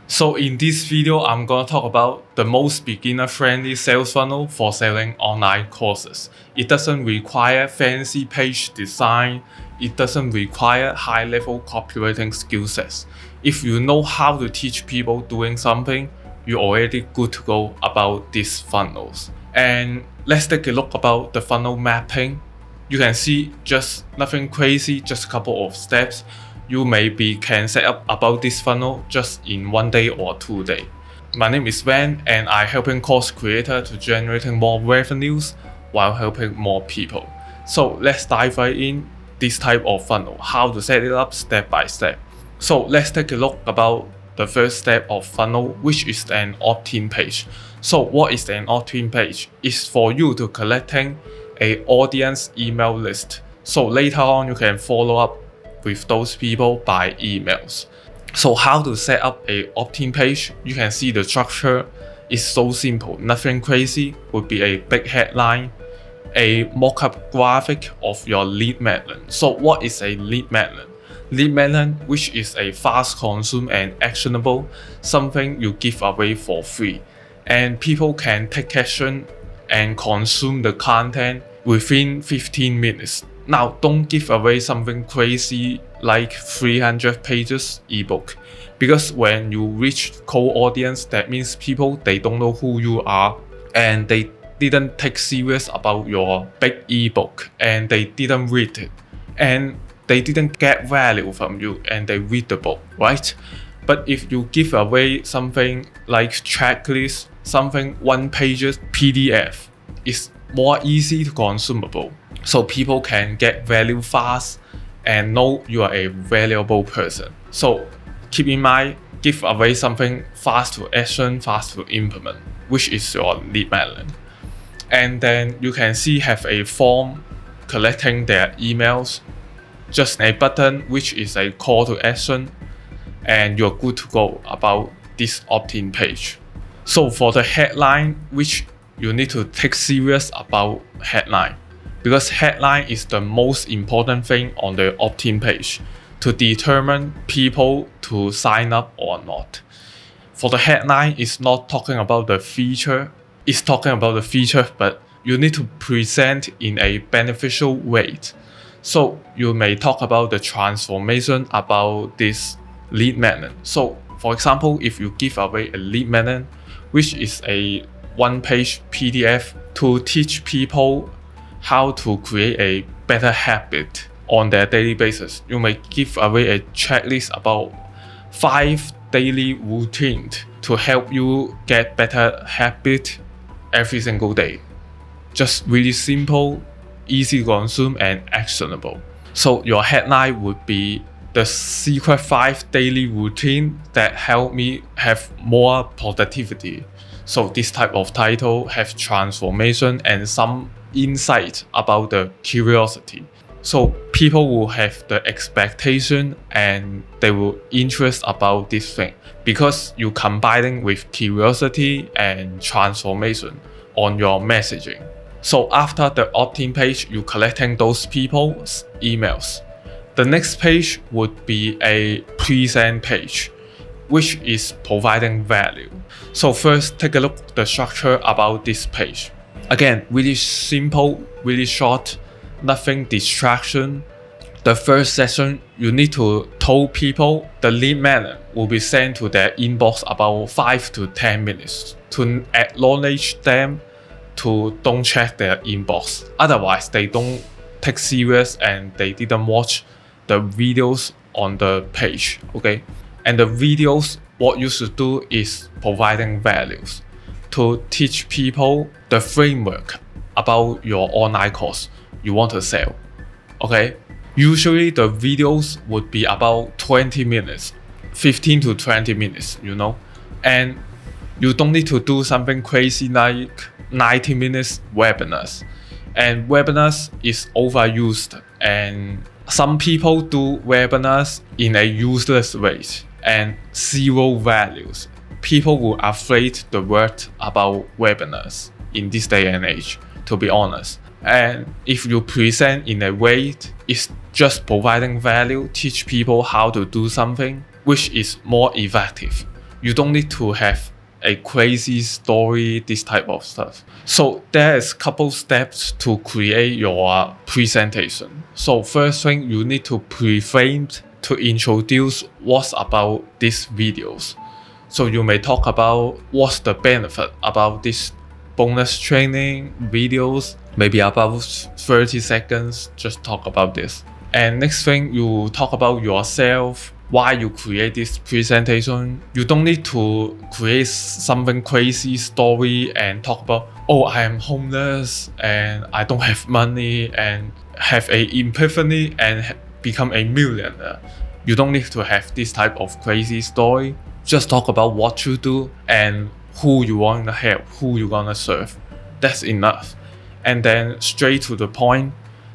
So in this video, I'm going to talk about the most beginner-friendly sales funnel for selling online courses. It doesn't require fancy page design. It doesn't require high-level copywriting skill sets. If you know how to teach people doing something, you're already good to go about these funnels. And let's take a look about the funnel mapping. You can see just nothing crazy, just a couple of steps. You maybe can set up about this funnel just in 1 day or 2 days. My name is Van and I'm helping course creators to generating more revenues while helping more people. So let's dive right in this type of funnel, how to set it up step by step. So let's take a look about the first step of funnel, which is an opt-in page. So what is an opt-in page? It's for you to collecting a audience email list. So later on you can follow up with those people by emails. So how to set up a opt-in page? You can see the structure is so simple, nothing crazy. Would be a big headline, a mock-up graphic of your lead magnet. So what is a lead magnet? Lead magnet, which is a fast consume and actionable, something you give away for free. And people can take action and consume the content within 15 minutes. Now, don't give away something crazy like 300 pages ebook, because when you reach cold audience, that means people, they don't know who you are and they didn't take serious about your big ebook and they didn't read it and they didn't get value from you and they read the book, right? But if you give away something like checklist, something 1 pages PDF, it's more easy to consumable. So people can get value fast and know you are a valuable person. So keep in mind, give away something fast to action, fast to implement, which is your lead magnet. And then you can see have a form collecting their emails, just a button which is a call to action, and you're good to go about this opt-in page. So for the headline, which you need to take serious about headline, because headline is the most important thing on the opt-in page to determine people to sign up or not. For the headline, it's not talking about the feature, it's talking about the feature, but you need to present in a beneficial way. So you may talk about the transformation about this lead magnet. So for example, if you give away a lead magnet, which is a 1-page PDF to teach people how to create a better habit on their daily basis, you may give away a checklist about 5 daily routines to help you get better habit every single day. Just really simple, easy to consume and actionable. So your headline would be the secret 5 daily routine that help me have more productivity. So this type of title have transformation and some insight about the curiosity. So people will have the expectation and they will interest about this thing because you combining with curiosity and transformation on your messaging. So after the opt-in page, you collecting those people's emails. The next page would be a present page, which is providing value. So first, take a look at the structure about this page. Again, really simple, really short, nothing distraction. The first session, you need to tell people the lead magnet will be sent to their inbox about 5 to 10 minutes to acknowledge them to don't check their inbox. Otherwise, they don't take serious and they didn't watch the videos on the page, okay? And the videos, what you should do is providing values to teach people the framework about your online course you want to sell, okay? Usually the videos would be about 20 minutes, 15 to 20 minutes, you know? And you don't need to do something crazy like 90 minutes webinars. And webinars is overused and some people do webinars in a useless way and zero values. People will afraid the word about webinars in this day and age, to be honest. And if you present in a way, it's just providing value, teach people how to do something, which is more effective. You don't need to have a crazy story, this type of stuff. So there's couple steps to create your presentation. So first thing, you need to pre-frame to introduce what's about these videos. So you may talk about what's the benefit about this bonus training videos, maybe about 30 seconds, just talk about this. And next thing, you talk about yourself, why you create this presentation. You don't need to create something crazy story and talk about, oh, I am homeless and I don't have money and have a epiphany and become a millionaire. You don't need to have this type of crazy story. Just talk about what you do and who you want to help, who you want to serve. That's enough. And then straight to the point.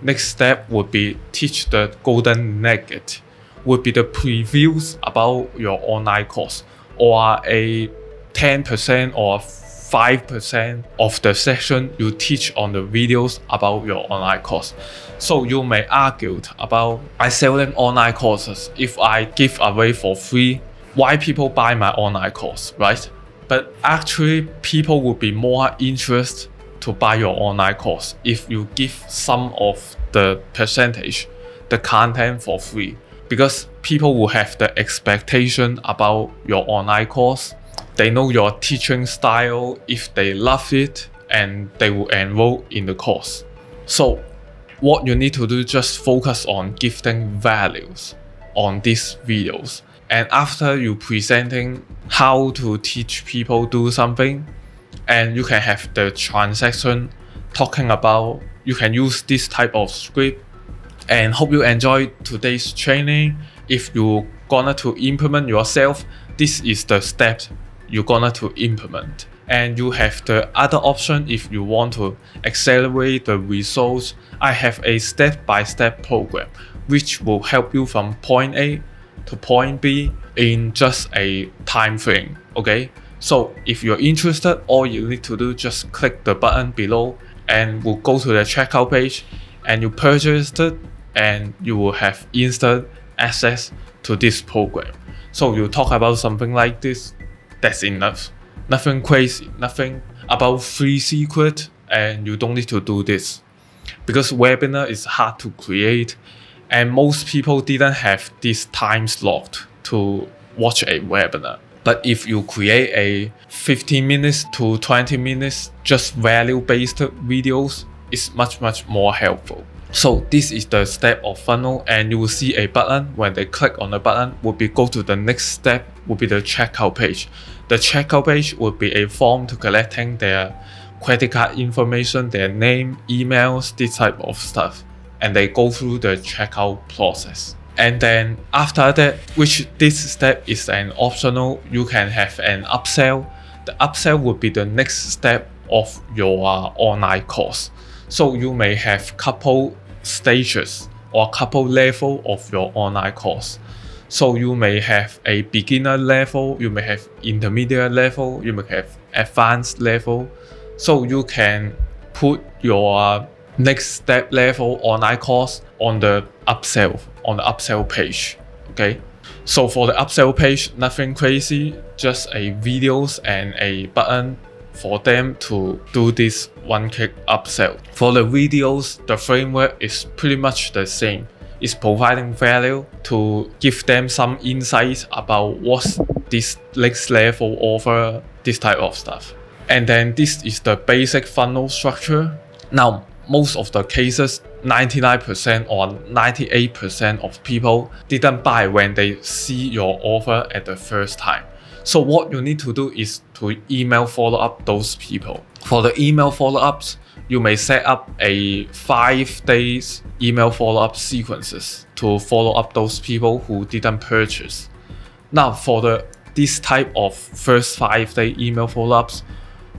Next step would be teach the golden nugget, would be the previews about your online course, or a 10% or 5% of the session you teach on the videos about your online course. So you may argue about, I selling online courses, if I give away for free, why people buy my online course, right? But actually people would be more interested to buy your online course if you give some of the percentage, the content for free, because people will have the expectation about your online course. They know your teaching style, if they love it, and they will enroll in the course. So what you need to do, just focus on gifting values on these videos. And after you presenting how to teach people do something, and you can have the transaction talking about, you can use this type of script. And hope you enjoy today's training. If you're gonna to implement yourself, this is the step you're gonna to implement. And you have the other option if you want to accelerate the results. I have a step-by-step program which will help you from point A to point B in just a time frame. Okay, so if you're interested, all you need to do, just click the button below and we'll go to the checkout page and you purchase it, and you will have instant access to this program. So you talk about something like this, that's enough. Nothing crazy, nothing about free secret, and you don't need to do this. Because webinar is hard to create, and most people didn't have this time slot to watch a webinar. But if you create a 15 minutes to 20 minutes just value-based videos, it's much more helpful. So this is the step of funnel, and you will see a button. When they click on the button, will be go to the next step, will be the checkout page. The checkout page will be a form to collecting their credit card information, their name, emails, this type of stuff. And they go through the checkout process. And then after that, which this step is an optional, you can have an upsell. The upsell will be the next step of your online course. So you may have couple stages or couple level of your online course. So you may have a beginner level, you may have intermediate level, you may have advanced level. So you can put your next step level online course on the upsell page. Okay, so for the upsell page, nothing crazy, just a videos and a button for them to do this one-click upsell. For the videos, the framework is pretty much the same. It's providing value to give them some insights about what's this next level offer, this type of stuff. And then this is the basic funnel structure. Now, most of the cases, 99% or 98% of people didn't buy when they see your offer at the first time. So what you need to do is to email follow up those people. For the email follow-ups, you may set up a 5 days email follow-up sequences to follow up those people who didn't purchase. Now for this type of first 5-day email follow-ups,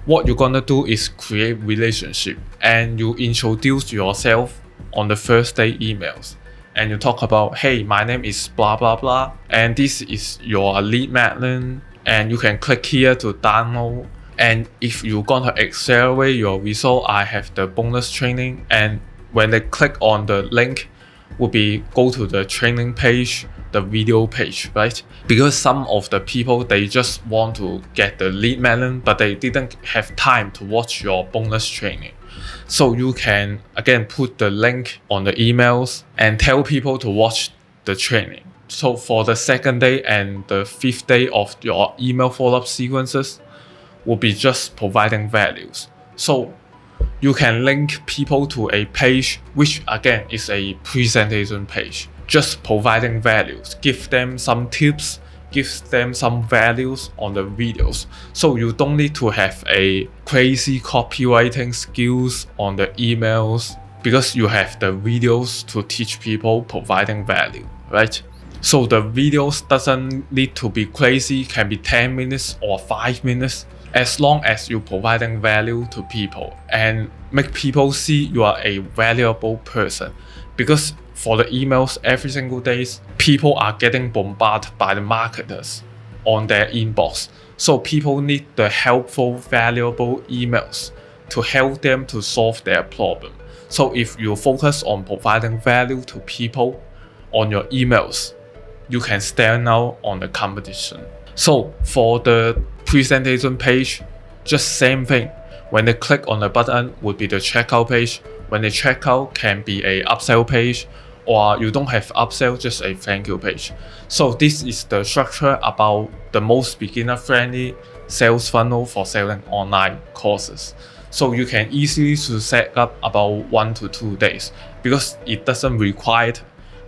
what you're gonna do is create relationship, and you introduce yourself on the first day emails. And you talk about, hey, my name is blah blah blah, and this is your lead magnet, and you can click here to download. And if you're gonna accelerate your result, I have the bonus training. And when they click on the link, will be go to the training page the video page, right? Because some of the people, they just want to get the lead magnet, but they didn't have time to watch your bonus training. So you can again put the link on the emails and tell people to watch the training. So for the second day and the fifth day of your email follow-up sequences will be just providing values. So you can link people to a page which again is a presentation page, just providing values, give them some tips, give them some values on the videos. So you don't need to have a crazy copywriting skills on the emails because you have the videos to teach people providing value, right? So the videos doesn't need to be crazy, can be 10 minutes or 5 minutes, as long as you're providing value to people and make people see you are a valuable person. Because for the emails every single day, people are getting bombarded by the marketers on their inbox. So people need the helpful, valuable emails to help them to solve their problem. So if you focus on providing value to people on your emails, you can stand out on the competition. So for the presentation page, just same thing. When they click on the button would be the checkout page. When they check out can be a upsell page, or you don't have upsell, just a thank you page. So this is the structure about the most beginner friendly sales funnel for selling online courses. So you can easily to set up about 1 to 2 days because it doesn't require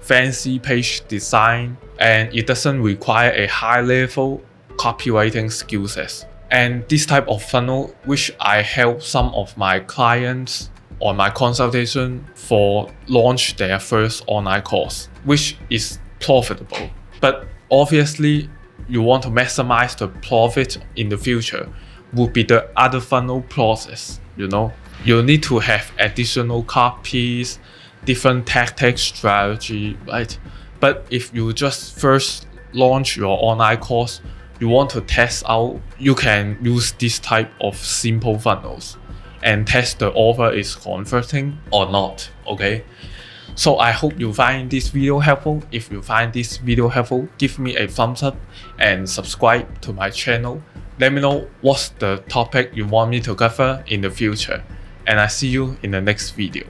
fancy page design and it doesn't require a high level copywriting skill set. And this type of funnel, which I help some of my clients on my consultation for launch their first online course, which is profitable. But obviously, you want to maximize the profit in the future, would be the other funnel process, you know. You need to have additional copies, different tactics, strategy, right? But if you just first launch your online course, you want to test out, you can use this type of simple funnels and test the offer is converting or not, okay? So I hope you find this video helpful. If you find this video helpful, give me a thumbs up and subscribe to my channel. Let me know what's the topic you want me to cover in the future. And I see you in the next video.